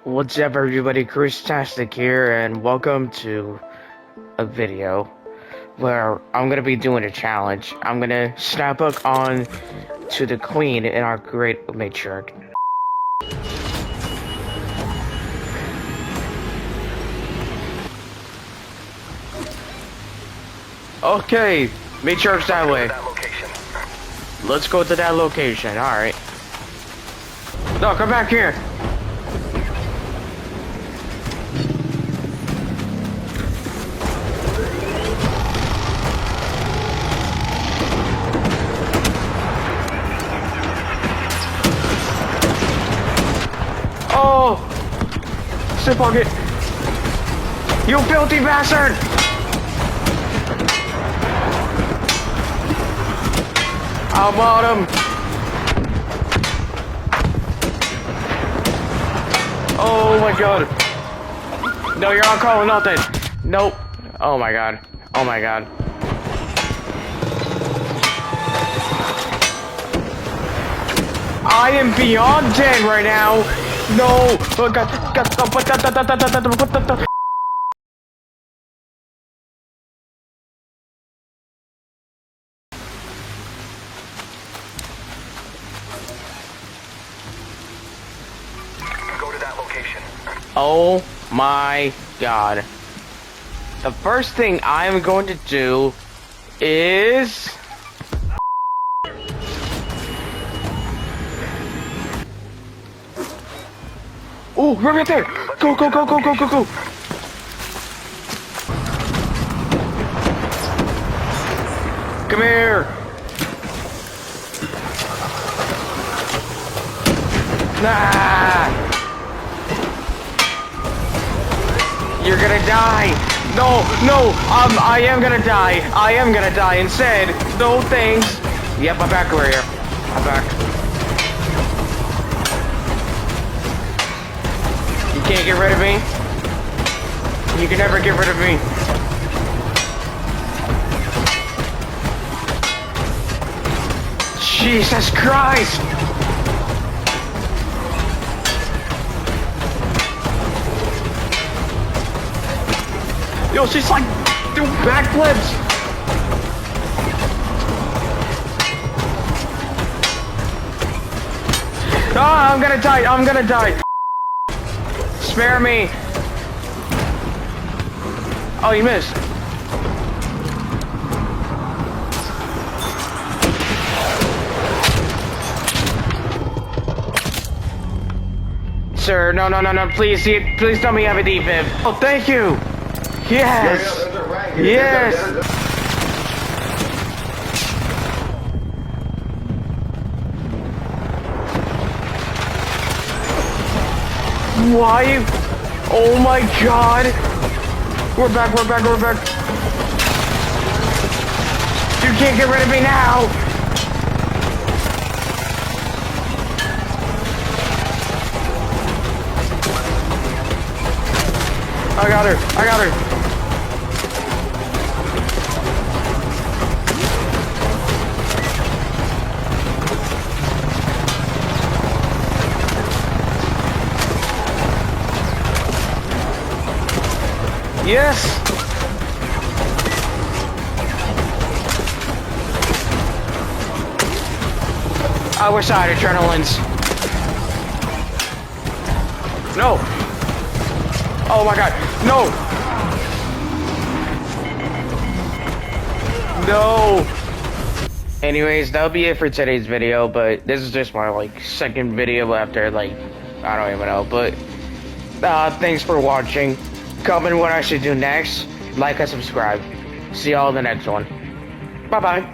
What's up, everybody? Chris-tastic here, and welcome to a video where I'm gonna be doing a challenge. I'm gonna snap up on to the queen in our great Matriach. Okay, Matriach's that way. Let's go to that location. All right. No, come back here. Oh! Sit bucket! You filthy bastard! I want him! Oh my god! No, you're not calling nothing! Nope! Oh my god! Oh my god! I am beyond dead right now! No! Oh god! Go to that location. Oh my god. The first thing I am going to do is... Oh, right there! Go, go, go, go, go, go, go! Come here! Nah! You're gonna die! No, no! I am gonna die! I am gonna die instead! No thanks! Yep, I'm back over here. I'm back. You can't get rid of me. You can never get rid of me. Jesus Christ! Yo, she's like doing backflips! Ah, I'm gonna die! I'm gonna die! Spare me! Oh, you missed. Sir, no, no, no, no, please tell me you have a defib. Oh, thank you! Yes! Yes! Why? Oh my god! We're back, we're back, we're back! You can't get rid of me now! I got her! I got her! Yes! I wish I had adrenalines. No! Oh my god, no! No! Anyways, that'll be it for today's video, but this is just my, second video after, I don't even know, but, thanks for watching. Comment what I should do next, like and subscribe. See y'all in the next one. Bye-bye.